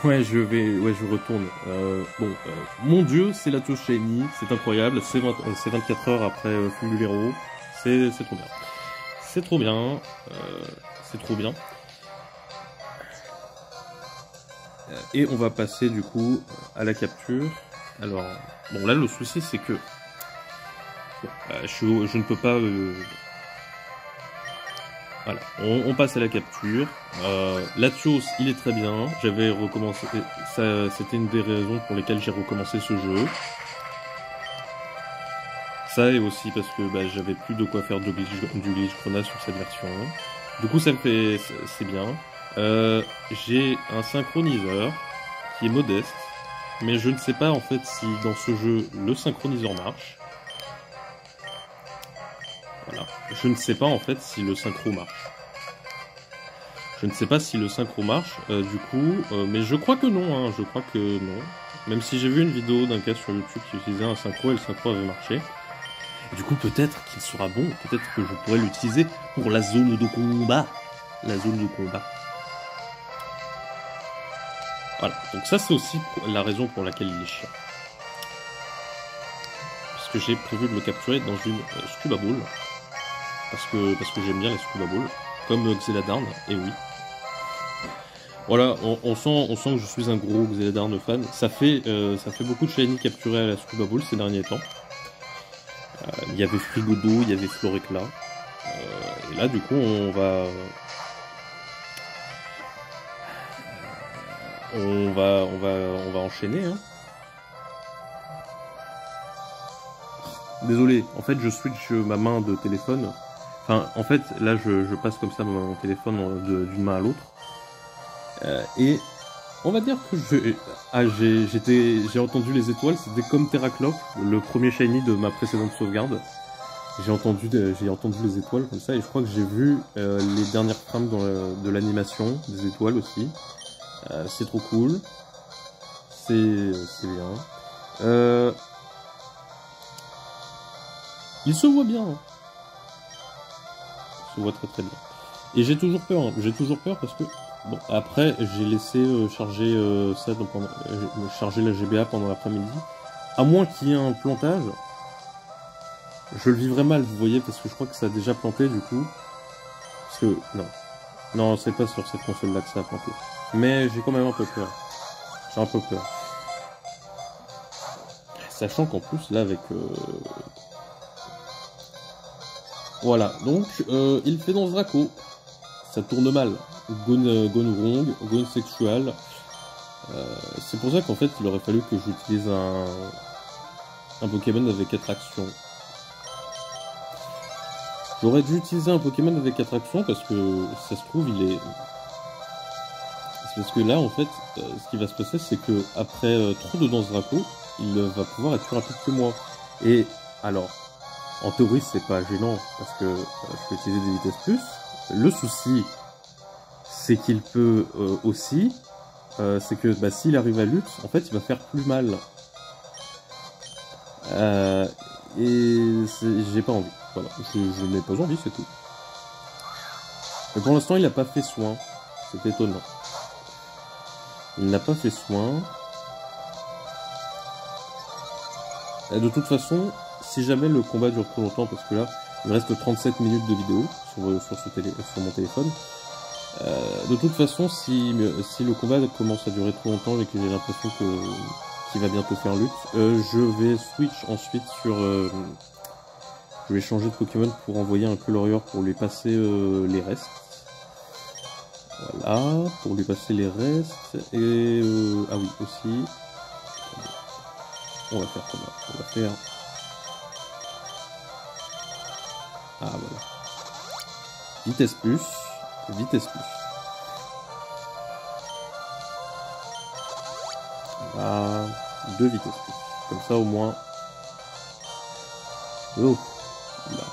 Ouais, je retourne. Mon dieu, c'est la touche shiny, c'est incroyable, c'est 24 heures après Fulguro, c'est trop bien. C'est trop bien, c'est trop bien. Et on va passer du coup à la capture. Alors, bon là le souci c'est que je ne peux pas... Voilà, on passe à la capture. Latios, il est très bien. J'avais recommencé... C'était une des raisons pour lesquelles j'ai recommencé ce jeu. Ça et aussi parce que j'avais plus de quoi faire du glitch Grenade sur cette version. Du coup, ça me fait... C'est bien. J'ai un synchroniseur qui est modeste. Mais je ne sais pas en fait si dans ce jeu, le synchroniseur marche. Voilà. Je ne sais pas en fait si le synchro marche. Je ne sais pas si le synchro marche, du coup, mais je crois que non, hein, je crois que non. Même si j'ai vu une vidéo d'un gars sur YouTube qui utilisait un synchro et le synchro avait marché. Et du coup, peut-être qu'il sera bon, peut-être que je pourrais l'utiliser pour la zone de combat. La zone de combat. Voilà, donc ça c'est aussi la raison pour laquelle il est chiant. Parce que j'ai prévu de le capturer dans une Scuba Ball. Parce que j'aime bien les Scuba Ball. Comme Xeladarn, et oui. Voilà, on sent que je suis un gros Xeladarn fan. Ça fait beaucoup de shiny capturés à la Scuba Ball ces derniers temps. Il y avait Frigodo, il y avait Florecla. Et là, du coup, on va enchaîner. Hein. Désolé, en fait, je switch ma main de téléphone. Enfin, en fait, là, je passe comme ça mon téléphone d'une main à l'autre. Et on va dire que j'ai entendu les étoiles, c'était comme Terraclope, le premier shiny de ma précédente sauvegarde. J'ai entendu les étoiles comme ça et je crois que j'ai vu les dernières frames de l'animation des étoiles aussi. C'est trop cool. C'est bien. Il se voit bien. Hein. Il se voit très très bien. Et j'ai toujours peur. Hein. J'ai toujours peur parce que bon, après, j'ai laissé charger charger la GBA pendant l'après-midi. À moins qu'il y ait un plantage, je le vivrai mal, vous voyez, parce que je crois que ça a déjà planté du coup. Parce que, non, c'est pas sur cette console-là que ça a planté. Mais j'ai quand même un peu peur. J'ai un peu peur. Sachant qu'en plus, là, avec... Voilà, donc, il fait dans Draco. Ça tourne mal. Gone wrong, gone sexual. C'est pour ça qu'en fait il aurait fallu que j'utilise un Pokémon avec attraction. J'aurais dû utiliser un Pokémon avec attraction parce que ça se trouve il est... C'est parce que là en fait ce qui va se passer c'est que après trop de danse Draco, il va pouvoir être plus rapide que moi. Et alors, en théorie c'est pas gênant parce que je peux utiliser des vitesses plus. Le souci c'est qu'il peut aussi, c'est que s'il arrive à lutte, en fait, il va faire plus mal. Et j'ai pas envie. Voilà, je n'ai pas envie, c'est tout. Mais pour l'instant, il n'a pas fait soin. C'est étonnant. Il n'a pas fait soin. Et de toute façon, si jamais le combat dure trop longtemps, parce que là, il me reste 37 minutes de vidéo sur mon téléphone. De toute façon, si le combat commence à durer trop longtemps et que j'ai l'impression qu'il va bientôt faire lutte, je vais switch ensuite sur... je vais changer de Pokémon pour envoyer un Colorior pour lui passer les restes. Voilà, pour lui passer les restes. Et... ah oui, aussi... On va faire comment? On va faire... Ah voilà. Vitesse plus. Vitesse plus. Voilà. 2 vitesses plus. Comme ça au moins. Oh. Là.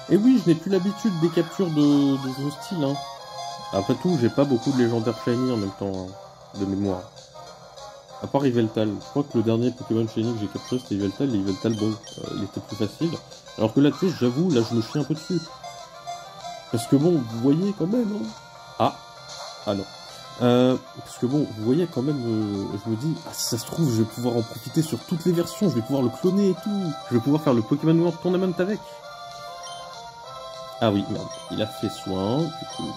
Et oui, je n'ai plus l'habitude des captures de ce style. Hein. Après tout, j'ai pas beaucoup de légendaires shiny en même temps, hein, de mémoire. À part Yveltal. Je crois que le dernier Pokémon shiny que j'ai capturé c'était Yveltal. Et Yveltal, bon, il était plus facile. Alors que là, tu sais, j'avoue, là je me chie un peu dessus. Parce que bon, vous voyez quand même, hein. Ah non. Parce que bon, vous voyez quand même, je me dis, ah, si ça se trouve, je vais pouvoir en profiter sur toutes les versions, je vais pouvoir le cloner et tout. Je vais pouvoir faire le Pokémon World Tournament avec. Ah oui, merde, il a fait soin, du coup.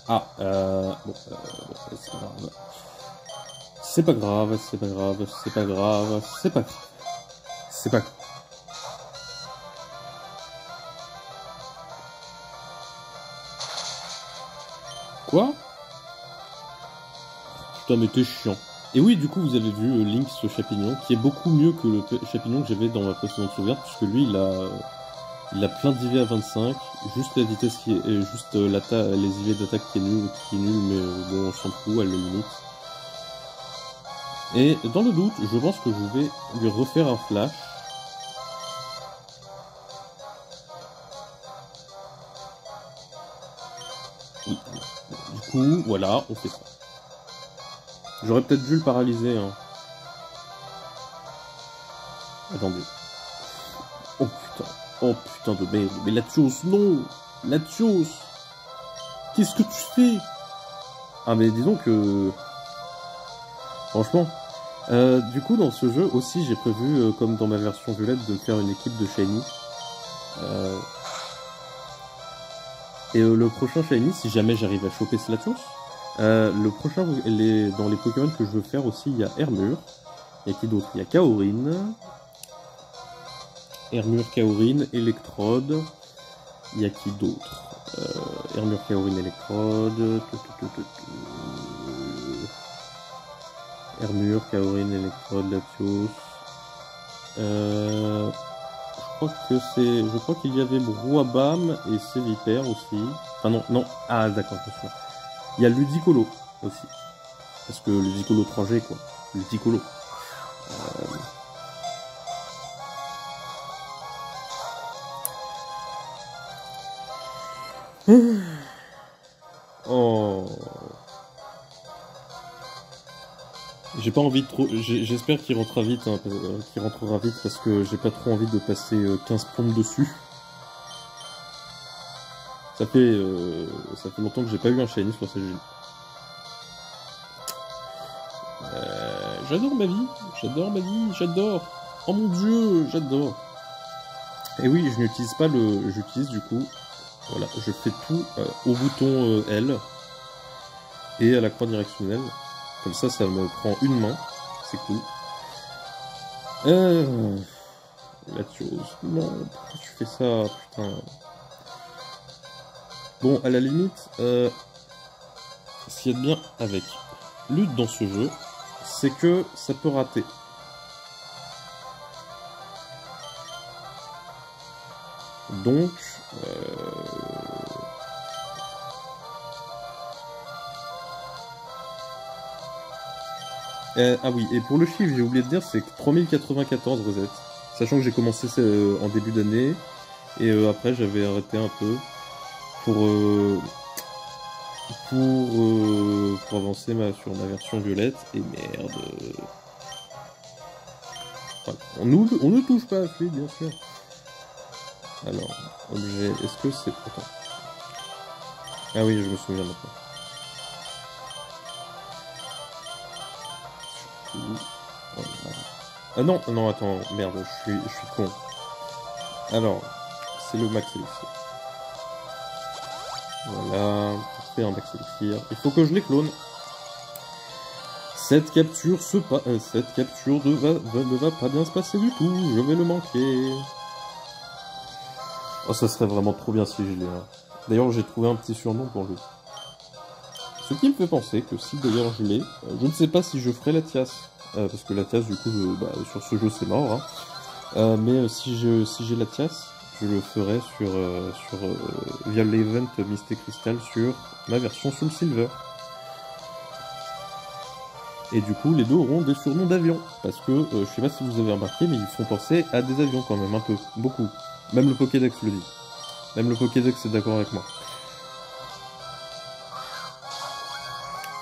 Ah, bon, c'est pas grave. C'est pas grave, c'est pas grave, c'est pas grave, c'est pas grave. C'est pas grave. Quoi? Putain, mais t'es chiant. Et oui, du coup, vous avez vu Link, ce champignon, qui est beaucoup mieux que le champignon que j'avais dans ma précédente sauvegarde, puisque lui, il a plein d'IV à 25, juste la vitesse qui est, juste les IV d'attaque qui est nul, mais bon, on s'en fout, à la limite. Et dans le doute, je pense que je vais lui refaire un flash. Oui. Du coup, voilà, on fait ça. J'aurais peut-être dû le paralyser, hein. Attendez. Oh putain de merde. Mais Latios, non! Latios! Qu'est-ce que tu fais? Ah mais disons que... Franchement. Du coup, dans ce jeu aussi, j'ai prévu, comme dans ma version violette, de faire une équipe de Shiny. Et le prochain Shiny, si jamais j'arrive à choper ce Latios, le prochain, dans les Pokémon que je veux faire aussi, il y a Hermure. Il y a qui d'autre? Il y a Kaorin. Hermure, Kaorin, Electrode. Il y a qui d'autre? Hermure, Kaorin, Electrode. Hermure, Kaorin, Electrode, Latios. Je crois qu'il y avait Brouabam et Sévipère aussi. Ah non. Ah d'accord, je me souviens. Il y a Ludicolo aussi. Parce que Ludicolo 3G, quoi. Ludicolo. Oh. J'ai pas envie de trop... J'espère qu'il rentrera vite, hein, qu'il rentrera vite parce que j'ai pas trop envie de passer 15 plombes dessus. Ça fait longtemps que j'ai pas eu un shiny sur ces jeux. J'adore ma vie, j'adore. Oh mon dieu, j'adore. Et oui, je n'utilise pas j'utilise du coup, voilà, je fais tout au bouton L et à la croix directionnelle. Comme ça me prend une main, c'est cool. Latios, non, pourquoi tu fais ça, putain. Bon, à la limite, ce qu'il y a de bien avec lutte dans ce jeu, c'est que ça peut rater. Donc, ah oui, et pour le chiffre, j'ai oublié de dire, c'est 3094 recettes. Sachant que j'ai commencé en début d'année, et après j'avais arrêté un peu pour avancer sur ma version violette, et merde. Voilà. On ne touche pas à celui, bien sûr. Alors, objet, est-ce que c'est... Attends. Ah oui, je me souviens maintenant. Ah non, attends, merde, je suis con. Alors, c'est le max élixir. Voilà, parfait, un max élixir. Il faut que je les clone. Cette capture ne va pas bien se passer du tout, je vais le manquer. Oh, ça serait vraiment trop bien si je l'ai. D'ailleurs, j'ai trouvé un petit surnom pour lui. Ce qui me fait penser que si d'ailleurs je l'ai, je ne sais pas si je ferai la Latias. Parce que la Latias, du coup, sur ce jeu, c'est mort. Hein. Mais si j'ai la Latias, je le ferai via l'event Mystic Crystal sur ma version Soul Silver. Et du coup, les deux auront des surnoms d'avions. Parce que, je sais pas si vous avez remarqué, mais ils font penser à des avions quand même, un peu. Beaucoup. Même le Pokédex le dit. Même le Pokédex est d'accord avec moi.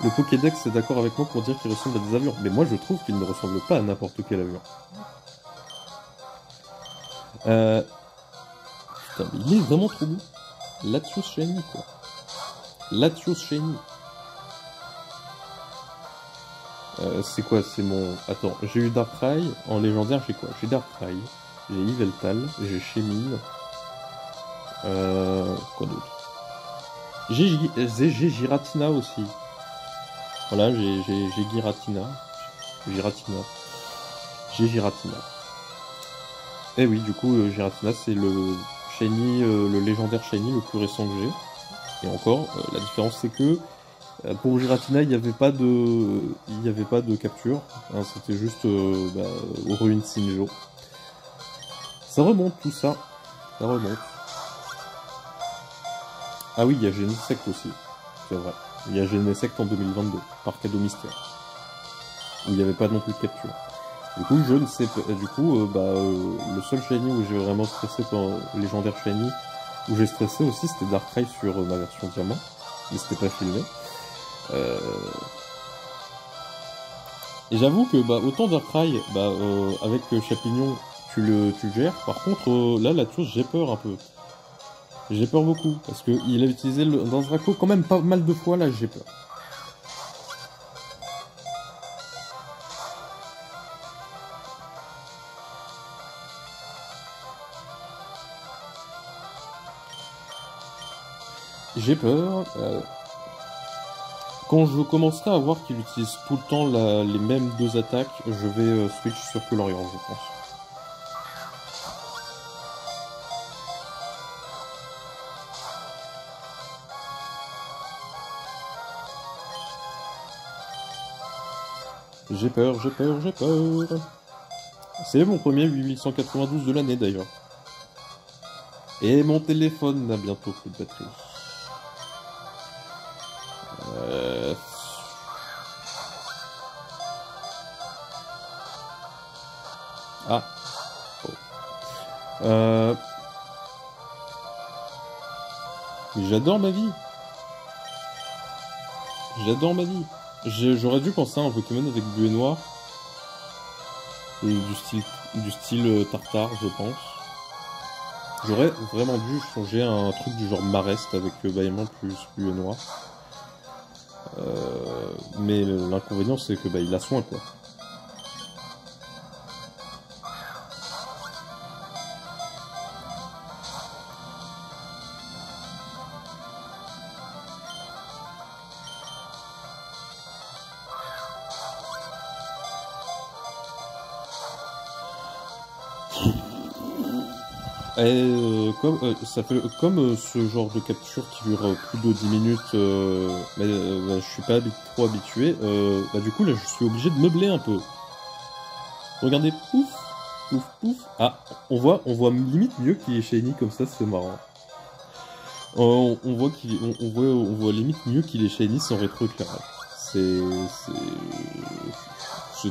Le Pokédex est d'accord avec moi pour dire qu'il ressemble à des avions. Mais moi, je trouve qu'il ne ressemble pas à n'importe quel avion. Putain, mais il est vraiment trop beau. Latios Shiny, quoi. Latios Shiny. C'est quoi? C'est mon... Attends, j'ai eu Darkrai. En légendaire, j'ai quoi? J'ai Darkrai. J'ai Yveltal. J'ai Shemine. Quoi d'autre? J'ai Giratina aussi. Voilà, j'ai Giratina. J'ai Giratina. Et oui, du coup, Giratina, c'est le Shiny, le légendaire Shiny le plus récent que j'ai. Et encore, la différence, c'est que pour Giratina, il n'y avait pas de capture. Hein, c'était juste au Ruin Sinjo. Ça remonte tout ça. Ça remonte. Ah oui, il y a Genesect aussi. C'est vrai. Il y a Genesect en 2022, par cadeau mystère. Où il n'y avait pas non plus de capture. Du coup, je ne sais pas. Du coup, le seul Shiny où j'ai vraiment stressé pendant légendaire Shiny, où j'ai stressé aussi, c'était Darkrai sur ma version diamant. Mais c'était pas filmé. Et j'avoue que autant Darkrai, avec Chapignon, tu le gères. Par contre, là, Latios, j'ai peur un peu. J'ai peur beaucoup, parce qu'il a utilisé le Draco quand même pas mal de fois, là, j'ai peur. J'ai peur. Quand je commencerai à voir qu'il utilise tout le temps les mêmes deux attaques, je vais switch sur Colorian, je pense. J'ai peur, j'ai peur, j'ai peur. C'est mon premier 8192 de l'année d'ailleurs. Et mon téléphone n'a bientôt plus de batterie. Ah. Oh. Mais j'adore ma vie. J'adore ma vie. J'aurais dû penser à un Pokémon avec bleu et noir. Et du style tartare, je pense. J'aurais vraiment dû changer un truc du genre Marest avec bâillement plus bleu et noir. Mais l'inconvénient c'est que il a soin quoi. Et comme ce genre de capture qui dure plus de 10 minutes, je suis pas trop habitué, du coup là je suis obligé de meubler un peu. Regardez, pouf, pouf, pouf. Ah, on voit limite mieux qu'il est shiny comme ça, c'est marrant. On voit limite mieux qu'il est shiny sans rétroéclairage. C'est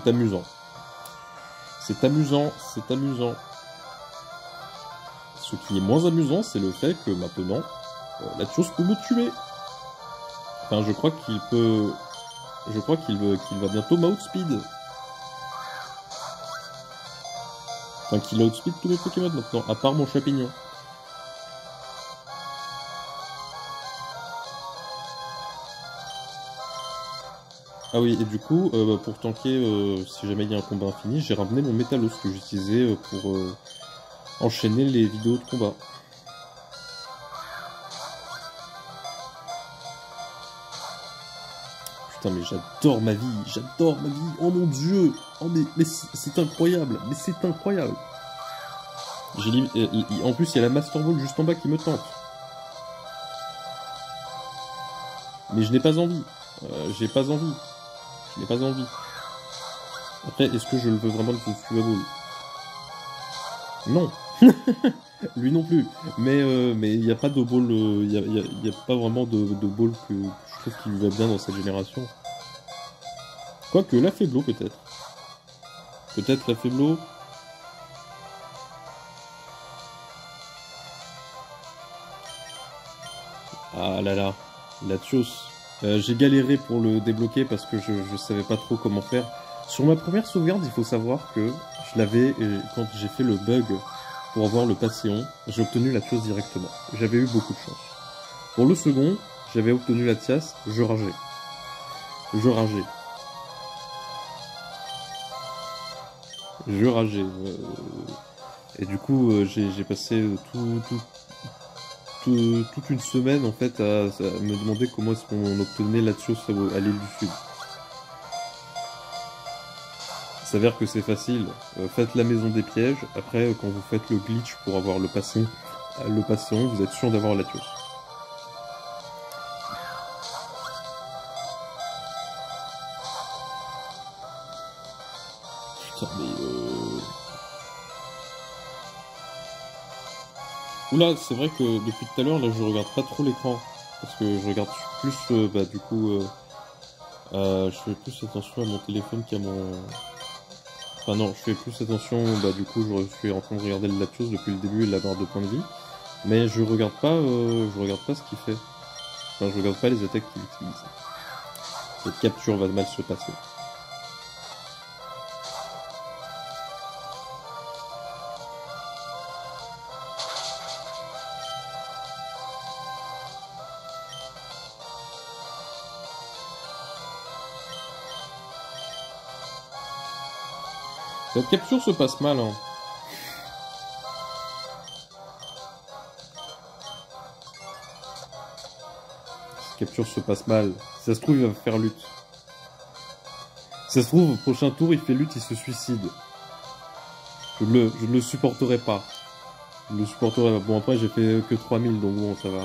amusant. C'est amusant, c'est amusant. Ce qui est moins amusant, c'est le fait que maintenant, Latios peut me tuer. Enfin, je crois qu'il peut... Je crois qu'il va bientôt m'outspeed. Enfin, qu'il outspeed tous les Pokémon maintenant, à part mon Chapignon. Ah oui, et du coup, pour tanker, si jamais il y a un combat infini, j'ai ramené mon Métalos que j'utilisais pour enchaîner les vidéos de combat. Putain, mais j'adore ma vie, j'adore ma vie, oh mon dieu, oh mais c'est incroyable, mais c'est incroyable. En plus, il y a la Master Ball juste en bas qui me tente. Mais je n'ai pas envie, j'ai pas envie, je n'ai pas envie. Après, est-ce que je le veux vraiment le Scuba Ball? Non. Lui non plus. Mais il n'y a pas de ball, il y a pas vraiment de ball que je trouve qui lui va bien dans cette génération. Quoique, la Faiblo peut-être. Peut-être la Faiblo. Ah là là, Latios. J'ai galéré pour le débloquer parce que je savais pas trop comment faire. Sur ma première sauvegarde, il faut savoir que je l'avais, quand j'ai fait le bug pour avoir le passéon, j'ai obtenu la chose directement. J'avais eu beaucoup de chance. Pour le second, j'avais obtenu la tiasse, je rageais. Je rageais. Je rageais. Et du coup, j'ai passé toute une semaine en fait à me demander comment est-ce qu'on obtenait la chose à l'île du Sud. Il s'avère que c'est facile. Faites la maison des pièges. Après, quand vous faites le glitch pour avoir le passion, vous êtes sûr d'avoir la tueuse. Putain, mais Oula, c'est vrai que depuis tout à l'heure, là, je regarde pas trop l'écran. Parce que je regarde plus, du coup, je fais plus attention à mon téléphone qu'à mon... Enfin non, je fais plus attention, du coup, je suis en train de regarder le Latios depuis le début et la barre de points de vie. Mais je regarde pas ce qu'il fait. Enfin, je regarde pas les attaques qu'il utilise. Cette capture va mal se passer. Cette capture se passe mal, hein. Cette capture se passe mal. Si ça se trouve, il va faire lutte. Si ça se trouve, au prochain tour, il fait lutte, il se suicide. Je ne le supporterai pas. Je ne le supporterai pas. Bon, après, j'ai fait que 3000, donc bon, ça va.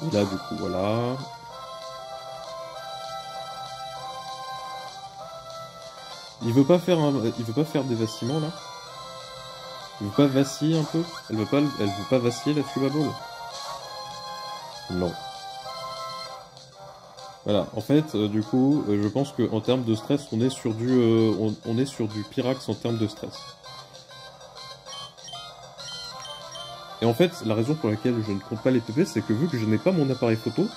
Et là, du coup, voilà. Il veut pas faire des vacillements, là? Il veut pas vaciller un peu? Elle veut pas vaciller, la Tuba Ball? Non. Voilà, en fait, du coup, je pense qu'en termes de stress, on est sur du Pyrax en termes de stress. Et en fait, la raison pour laquelle je ne compte pas les PP, c'est que vu que je n'ai pas mon appareil photo,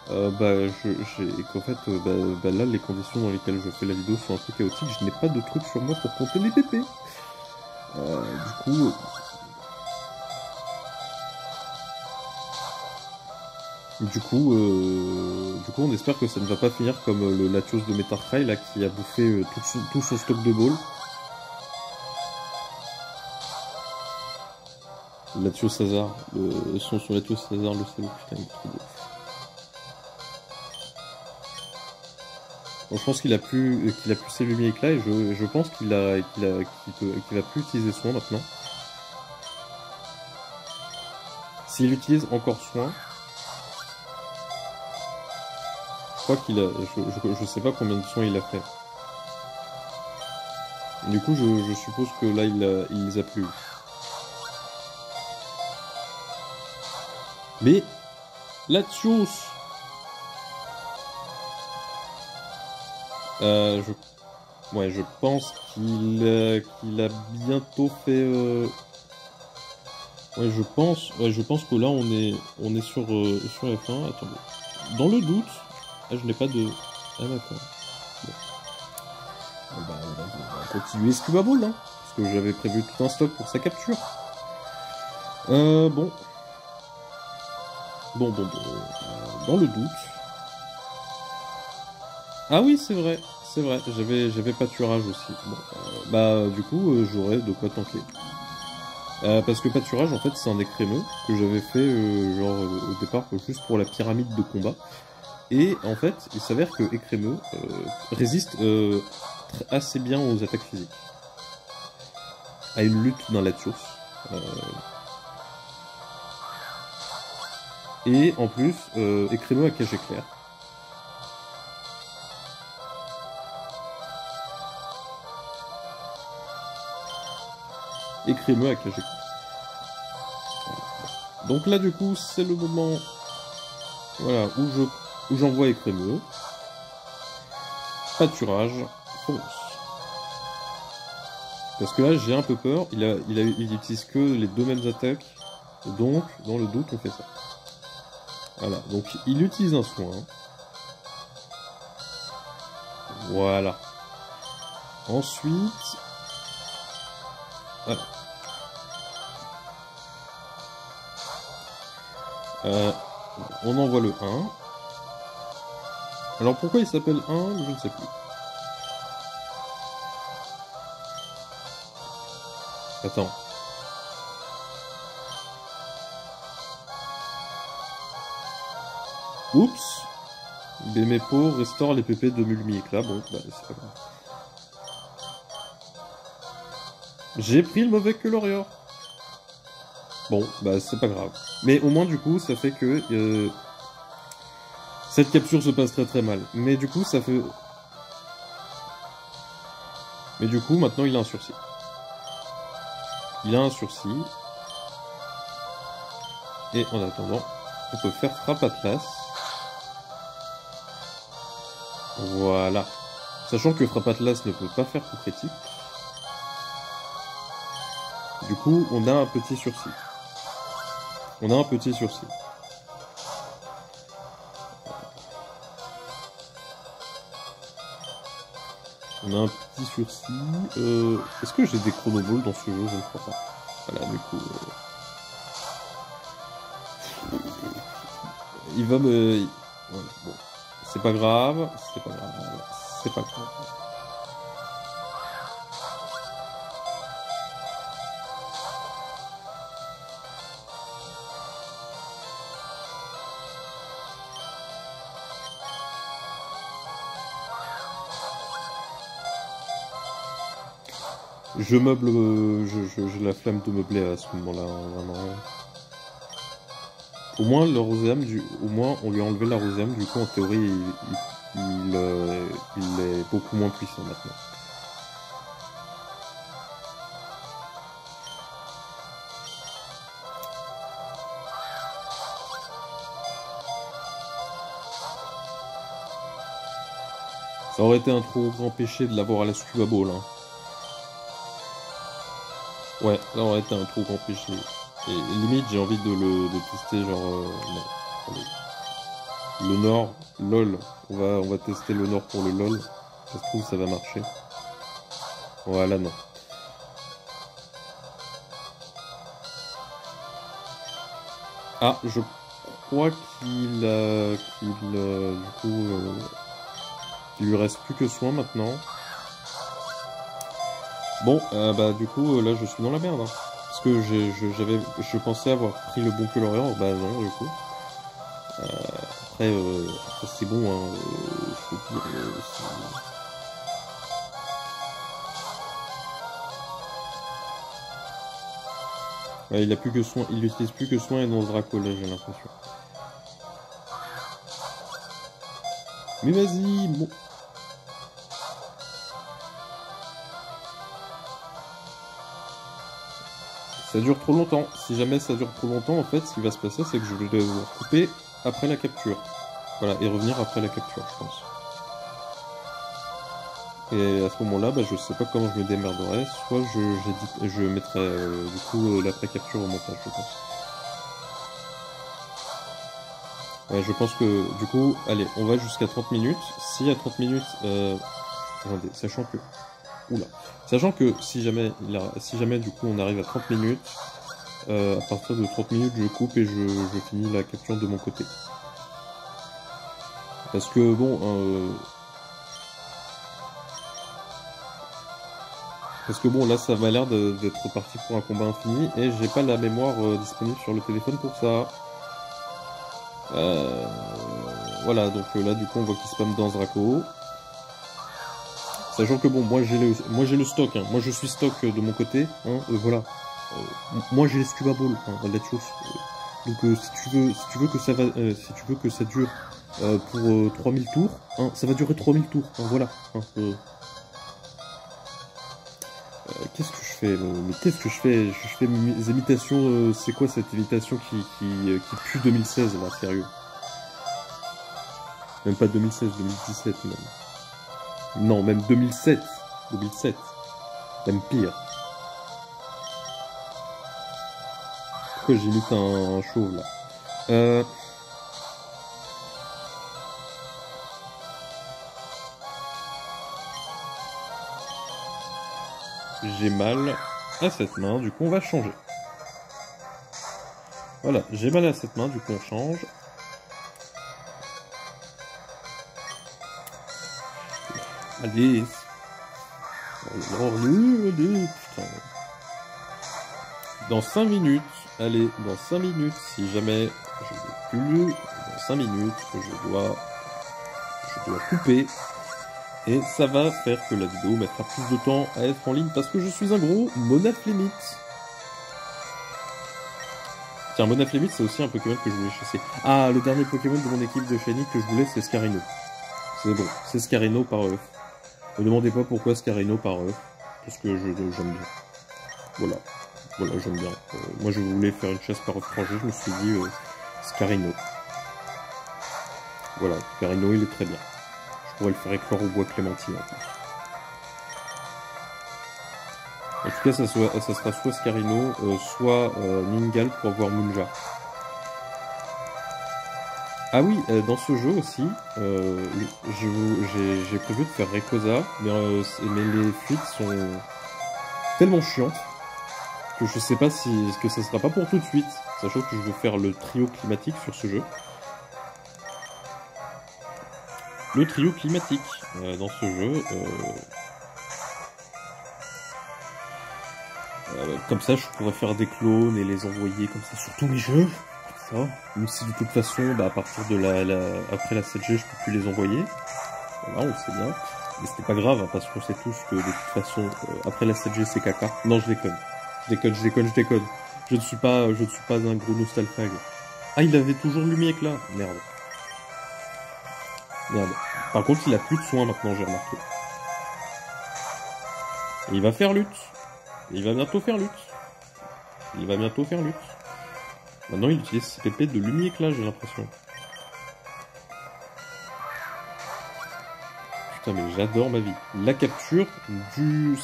qu'en fait, là, les conditions dans lesquelles je fais la vidéo sont un peu chaotiques, je n'ai pas de truc sur moi pour compter les PP. Du coup, on espère que ça ne va pas finir comme le Latios de Metarcry, là, qui a bouffé tout son stock de balls. Latios Hazard, son Latios Hazard, le salaud, putain, il est trop beau. Bon, je pense qu'il a plus ses lumières éclats et je pense qu'il va plus utiliser soin maintenant. S'il utilise encore soin, je crois qu'il a, je sais pas combien de soins il a fait. Du coup, je suppose que là, il les a plus. Mais Latios, je pense qu'il a bientôt fait. Je pense que là on est sur la fin. Attendez. Dans le doute, je n'ai pas de. Ah d'accord. Bon. On va continuer Scuba Ball, hein, parce que j'avais prévu tout un stock pour sa capture. Bon. Dans le doute. Ah oui, c'est vrai. J'avais pâturage aussi. Bon, du coup, j'aurais de quoi tanker. Parce que pâturage, en fait, c'est un écrémeux que j'avais fait, au départ, juste pour la pyramide de combat. Et en fait, il s'avère que écrémeux résiste assez bien aux attaques physiques. À une lutte dans la source. Et en plus, écrémeux à cage éclair. Écrémeux à cage éclair. Donc là, du coup, c'est le moment, voilà, où j'envoie écrémeux. Pâturage, fonce. Parce que là, j'ai un peu peur. Il utilise que les deux mêmes attaques. Donc, dans le doute, on fait ça. Voilà, donc il utilise un soin. Voilà. Ensuite... Voilà. On envoie le 1. Alors pourquoi il s'appelle 1, je ne sais plus. Attends. Oups. Bemepo restaure les PP de Mulmi-Éclat. Bon, bah c'est pas grave. J'ai pris le mauvais Colorior. Bon, bah c'est pas grave. Mais au moins du coup, ça fait que... cette capture se passe très très mal. Mais du coup, ça fait... Mais du coup, maintenant, il a un sursis. Il a un sursis. Et en attendant, on peut faire Frappe Atlas. Voilà. Sachant que Frappe Atlas ne peut pas faire coup critique. Du coup, on a un petit sursis. On a un petit sursis. On a un petit sursis. Est-ce que j'ai des chronoballs dans ce jeu? Je ne crois pas. Voilà, du coup... il va me... Voilà, bon. C'est pas grave. C'est pas grave. C'est pas grave. Je meuble, j'ai la flemme de meubler à ce moment-là, hein, vraiment. Au moins, le roséam, au moins, on lui a enlevé la roséam, du coup, en théorie, il est beaucoup moins puissant maintenant. Ça aurait été un trop grand péché de l'avoir à la Scuba Ball, hein. Ouais, ça aurait été un trop grand péché. Et limite, j'ai envie de tester, genre... non. Allez. Le Nord, LOL. On va tester le Nord pour le LOL. Ça se trouve, ça va marcher. Voilà, non. Ah, je crois qu'il du coup... il lui reste plus que soin maintenant. Bon, bah du coup, là, je suis dans la merde, hein. Parce que je pensais avoir pris le bon Colorior, bah non, du coup. Après c'est bon, hein, je peux dire, ouais, il a plus que soin, il utilise plus que soin et dans Draco, là, j'ai l'impression. Mais vas-y, bon. Ça dure trop longtemps. Si jamais ça dure trop longtemps, en fait, ce qui va se passer, c'est que je vais devoir couper après la capture. Voilà, et revenir après la capture, je pense. Et à ce moment-là, bah, je sais pas comment je me démerderai. Soit je mettrai du coup l'après-capture au montage, je pense. Ouais, je pense que du coup, allez, on va jusqu'à 30 minutes. Si à 30 minutes, attendez, sachant que... Oula. Sachant que si jamais du coup on arrive à 30 minutes, à partir de 30 minutes je coupe et je finis la capture de mon côté. Parce que bon, là ça m'a l'air d'être parti pour un combat infini et j'ai pas la mémoire disponible sur le téléphone pour ça. Voilà, donc là du coup on voit qu'il spamme dans Draco. Sachant que bon, moi j'ai le stock, hein. Moi je suis stock de mon côté, hein, voilà. Moi j'ai les Scuba Ball, hein, let's chose. Donc si tu veux que ça dure pour 3000 tours, hein, ça va durer 3000 tours, hein, voilà. Hein, qu'est-ce que je fais mais qu'est-ce que je fais? Je fais mes imitations, c'est quoi cette imitation qui pue 2016 là, sérieux? Même pas 2016, 2017 même. Non, même 2007. 2007. Même pire. Pourquoi j'imite un chauve là? J'ai mal à cette main, du coup on va changer. Voilà, j'ai mal à cette main, du coup on change. Allez. Allez, putain. Dans 5 minutes, allez, dans 5 minutes, si jamais je ne veux plus, dans 5 minutes, je dois couper. Et ça va faire que la vidéo mettra plus de temps à être en ligne parce que je suis un gros monaflémite. Tiens, monaflémite, c'est aussi un Pokémon que je voulais chasser. Ah, le dernier Pokémon de mon équipe de Shiny que je voulais, c'est Scarino. C'est bon, c'est Scarino par œuf. Ne me demandez pas pourquoi Scarino par œuf, parce que j'aime bien. Voilà, j'aime bien. Moi, je voulais faire une chasse par œuf rangé, je me suis dit Scarino. Voilà, Scarino, il est très bien. Je pourrais le faire éclore au bois clémentine en plus. En tout cas, ça sera soit Scarino, soit Ningal pour avoir Munja. Ah oui, dans ce jeu aussi, j'ai prévu de faire Rayquaza, mais les fuites sont tellement chiantes que je sais pas que ça sera pas pour tout de suite, sachant que je veux faire le trio climatique sur ce jeu. Le trio climatique dans ce jeu, comme ça je pourrais faire des clones et les envoyer comme ça sur tous mes jeux. Ça. Même si de toute façon, bah, à partir de après la 7G, je peux plus les envoyer. Voilà, on sait bien. Mais c'était pas grave, hein, parce qu'on sait tous que de toute façon, après la 7G, c'est caca. Non, je déconne. Je déconne. Je ne suis pas un gros nostalphage. Ah, il avait toujours Lumière là. Merde. Par contre, il a plus de soins maintenant, j'ai remarqué. Et il va faire lutte. Il va bientôt faire lutte. Maintenant, il utilise ses pépés de lumière là, j'ai l'impression. Putain, mais j'adore ma vie. La capture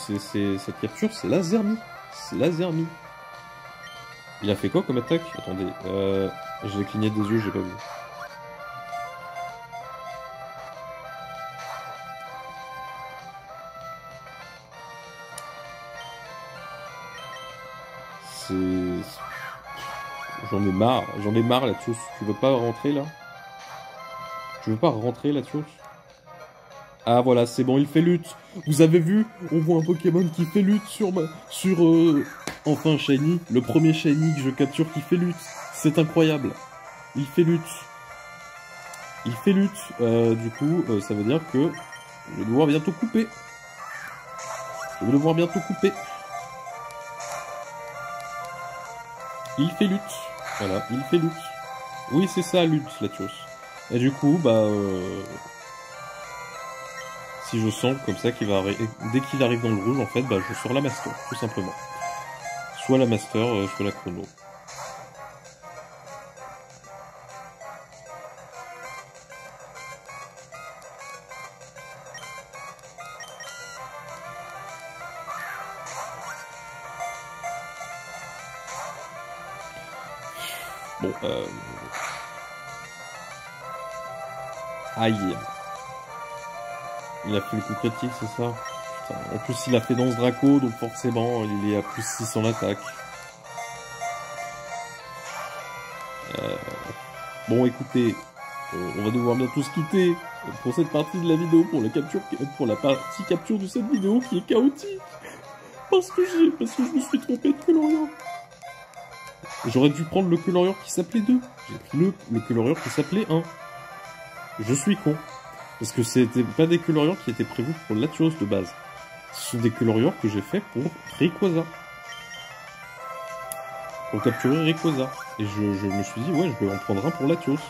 cette capture, c'est la Zermie. Il a fait quoi comme attaque? Attendez, j'ai cligné des yeux, j'ai pas vu. J'en ai marre là-dessus. Tu veux pas rentrer là? Ah voilà, c'est bon, il fait lutte. Vous avez vu? On voit un Pokémon qui fait lutte enfin Shiny, le premier Shiny que je capture qui fait lutte. C'est incroyable. Il fait lutte. Du coup, ça veut dire que je vais devoir bientôt couper. Il fait lutte. Voilà, il fait lutte. Oui, c'est ça, lutte, Latios. Et du coup, bah... si je sens comme ça qu'il va... Dès qu'il arrive dans le rouge, en fait, bah, je sors la Master, tout simplement. Soit la Master, soit la Chrono. Bon, aïe. Il a fait le coup critique, c'est ça? Putain. En plus, il a fait Danse Draco, donc forcément, il est à plus 6 en attaque. Bon, écoutez, on va devoir bientôt se quitter pour cette partie de la vidéo, pour la partie capture de cette vidéo qui est chaotique. Parce que je me suis trompé de Colorior. J'aurais dû prendre le Colorior qui s'appelait 2. J'ai pris le Colorior qui s'appelait 1. Je suis con. Parce que c'était pas des Colorior qui étaient prévus pour Latios de base. Ce sont des Colorior que j'ai fait pour Rayquaza. Pour capturer Rayquaza. Et je me suis dit, ouais, je vais en prendre un pour Latios.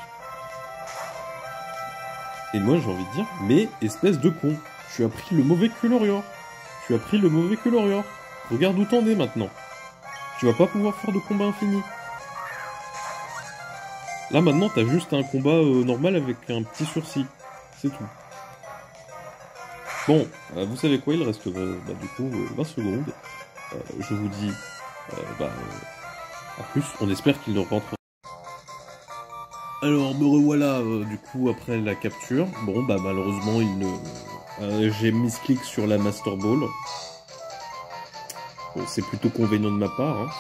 Et moi, j'ai envie de dire, mais espèce de con. Tu as pris le mauvais Colorior. Regarde où t'en es maintenant. Tu vas pas pouvoir faire de combat infini. Là, maintenant, t'as juste un combat normal avec un petit sursis. C'est tout. Bon, vous savez quoi, il reste du coup 20 secondes. Je vous dis En plus, on espère qu'il ne rentre. Alors, me revoilà, du coup, après la capture. Bon, bah, malheureusement, il ne... j'ai misclick sur la Master Ball. Bon, c'est plutôt convenant de ma part, hein.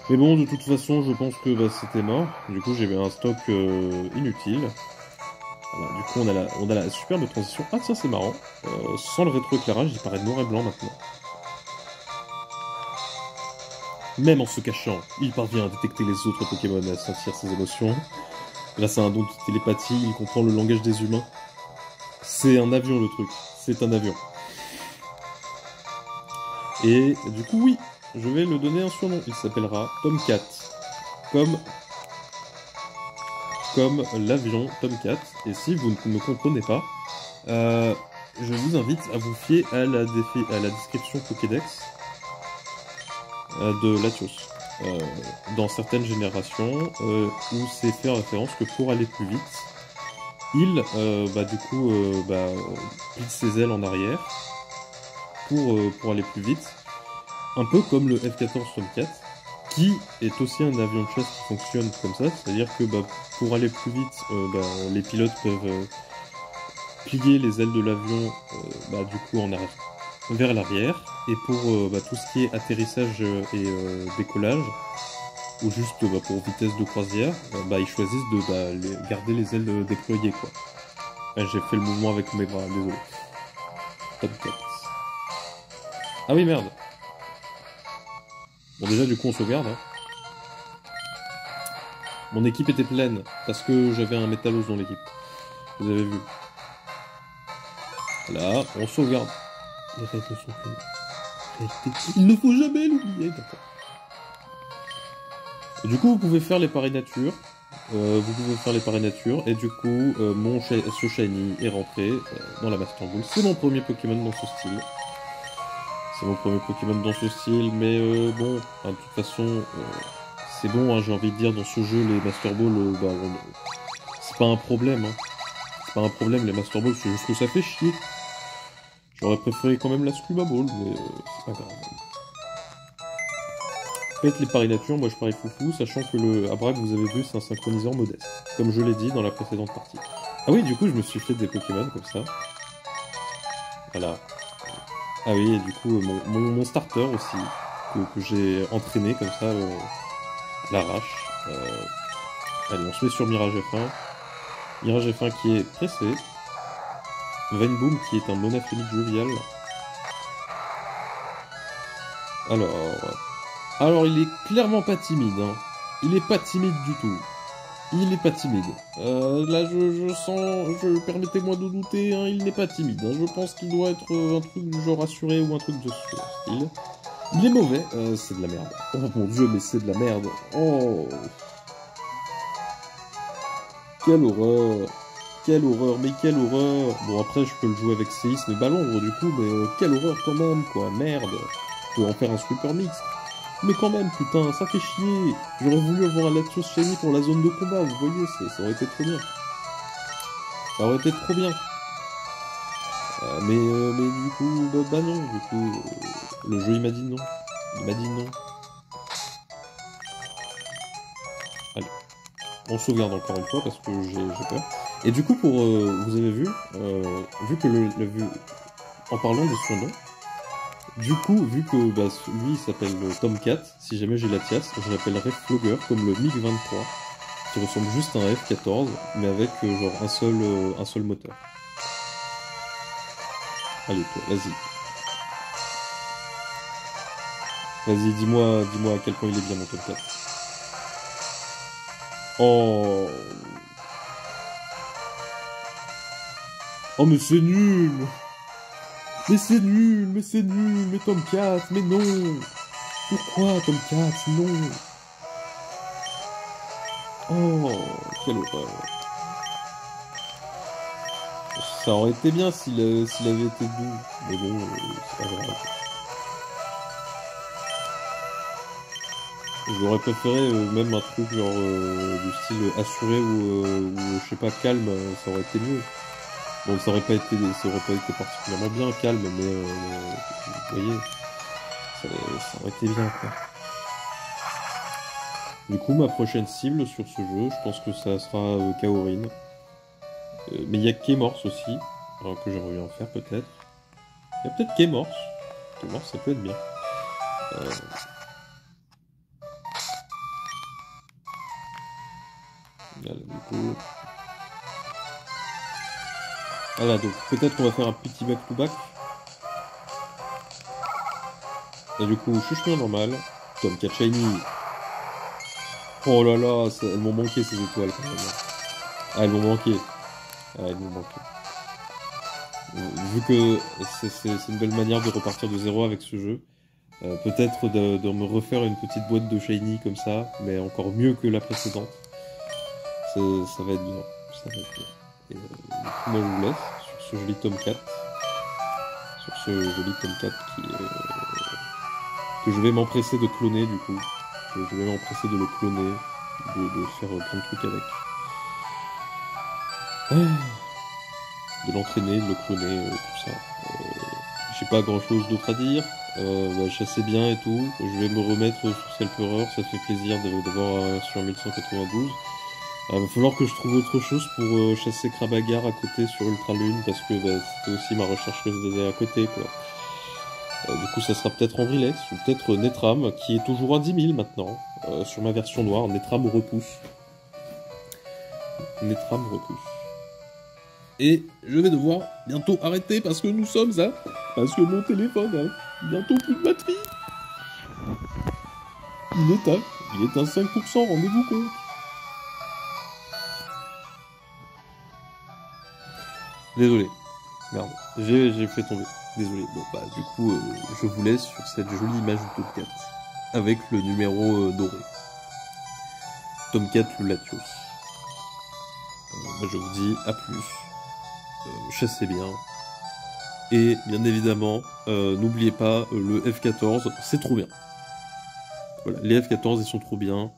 Mais bon, de toute façon, je pense que bah, c'était mort. Du coup, j'avais un stock inutile. Voilà, du coup, on a la superbe transition. Ah tiens, c'est marrant. Sans le rétroéclairage, il paraît noir et blanc maintenant. Même en se cachant, il parvient à détecter les autres Pokémon et à sentir ses émotions. Grâce à un don de télépathie, il comprend le langage des humains. C'est un avion le truc, c'est un avion. Et du coup, oui, je vais le donner un surnom. Il s'appellera Tomcat. Comme l'avion Tomcat. Et si vous ne me comprenez pas, je vous invite à vous fier à la description Pokédex de Latios. Dans certaines générations, où c'est fait référence que pour aller plus vite, il, plie ses ailes en arrière pour aller plus vite. Un peu comme le F-14 Tomcat, qui est aussi un avion de chasse qui fonctionne comme ça, c'est-à-dire que pour aller plus vite, les pilotes peuvent plier les ailes de l'avion du coup en arrière, vers l'arrière, et pour tout ce qui est atterrissage et décollage, ou juste pour vitesse de croisière, ils choisissent de garder les ailes déployées, quoi. J'ai fait le mouvement avec mes bras, désolé. Tomcat. Ah oui, merde. Bon, déjà, du coup, on sauvegarde, hein. Mon équipe était pleine, parce que j'avais un Métalos dans l'équipe. Vous avez vu. Voilà, on sauvegarde. Les règles sont connues. Il ne faut jamais l'oublier, d'accord. Du coup, vous pouvez faire les paris nature. Et du coup, ce shiny est rentré dans la Master Ball. C'est mon premier Pokémon dans ce style. Mais bon, de toute façon, c'est bon, hein, j'ai envie de dire, dans ce jeu, les Master Ball, c'est pas un problème, hein. C'est pas un problème, les Master Ball, c'est juste que ça fait chier. J'aurais préféré quand même la Scuba Ball, mais c'est pas grave. Faites les paris nature, moi je parie foufou, sachant que le Abra que vous avez vu, c'est un synchroniseur modeste, comme je l'ai dit dans la précédente partie. Ah oui, du coup, je me suis fait des Pokémon comme ça. Voilà. Ah oui, et du coup, mon starter aussi, que j'ai entraîné comme ça, à l'arrache. Allez, on se met sur Mirage F1. Mirage F1 qui est pressé. Veinboom qui est un monaphonique jovial. Alors, il est clairement pas timide, hein. Il est pas timide du tout. Il est pas timide. Là, je sens... Permettez-moi de douter, hein, il n'est pas timide. Hein. Je pense qu'il doit être un truc du genre assuré ou un truc de ce style. Il est mauvais. C'est de la merde. Oh mon dieu, mais c'est de la merde. Oh. Quelle horreur. Quelle horreur, mais quelle horreur. Bon, après, je peux le jouer avec séisme et ballon, du coup, mais quelle horreur quand même, quoi. Merde. Je peux en faire un super mix. Mais quand même, putain, ça fait chier. J'aurais voulu avoir un Latios Shiny pour la zone de combat, vous voyez, ça aurait été trop bien. Ça aurait été trop bien. Mais du coup, non, du coup, le jeu il m'a dit non. Il m'a dit non. Allez, on sauvegarde encore une fois parce que j'ai peur. Et du coup, vous avez vu, vu que en parlant de son nom, du coup, vu que lui il s'appelle Tomcat, si jamais j'ai la Latias, je l'appellerai Flogger comme le MiG-23, qui ressemble juste à un F-14, mais avec genre un seul moteur. Allez, toi, vas-y. Vas-y, dis-moi à quel point il est bien mon Tomcat. Oh. Oh, mais c'est nul. Mais c'est nul, mais Tomcat, mais non. Pourquoi Tomcat, non. Oh, quelle horreur. Ça aurait été bien s'il avait été doux, mais bon, c'est pas grave. J'aurais préféré même un truc genre du style assuré ou je sais pas, calme, ça aurait été mieux. Bon, ça aurait pas été particulièrement bien calme, mais vous voyez, ça aurait été bien, quoi. Du coup, ma prochaine cible sur ce jeu, je pense que ça sera Kaorin. Mais il y a Keymorse aussi, alors que j'aimerais bien faire peut-être. Il y a peut-être Keymorse. Keymorse, ça peut être bien. Voilà, du coup... Voilà, donc peut-être qu'on va faire un petit back-to-back. Et du coup, Chuchemien normal, Tomcat Shiny. Oh là là, elles m'ont manqué ces étoiles quand même. Ah, elles m'ont manqué. Ah, elles m'ont manqué. Vu que c'est une belle manière de repartir de zéro avec ce jeu, peut-être de me refaire une petite boîte de Shiny comme ça, mais encore mieux que la précédente. Ça va être bien. Ça va être bien. Et, du coup, moi je vous laisse sur ce joli Tomcat. Sur ce joli Tomcat que je vais m'empresser de cloner du coup. Je vais m'empresser de le cloner, de faire plein de trucs avec. De l'entraîner, de le cloner, tout ça. J'ai pas grand chose d'autre à dire. Chasser bien et tout. Je vais me remettre sur Scalperer, ça fait plaisir d'avoir sur 1192. Va falloir que je trouve autre chose pour chasser Krabagar à côté sur Ultra Lune, parce que c'était aussi ma recherche que je faisais à côté, quoi. Du coup, ça sera peut-être Ambrilex, ou peut-être Netram, qui est toujours à 10 000 maintenant, sur ma version noire. Netram repousse. Netram repousse. Et je vais devoir bientôt arrêter parce que nous sommes à... Parce que mon téléphone a bientôt plus de batterie. Il est à 5%, rendez-vous compte. Désolé. Merde. J'ai fait tomber. Désolé. Bon, bah, du coup, je vous laisse sur cette jolie image de Tomcat. Avec le numéro doré. Tomcat le Latios. Je vous dis à plus. Chassez bien. Et bien évidemment, n'oubliez pas, le F14, c'est trop bien. Voilà, les F14, ils sont trop bien.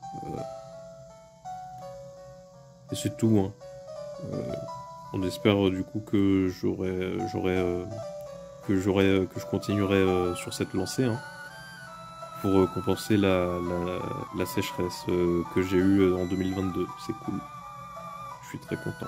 Et c'est tout, hein. On espère du coup que que je continuerai sur cette lancée, hein, pour compenser la sécheresse que j'ai eue en 2022. C'est cool. Je suis très content.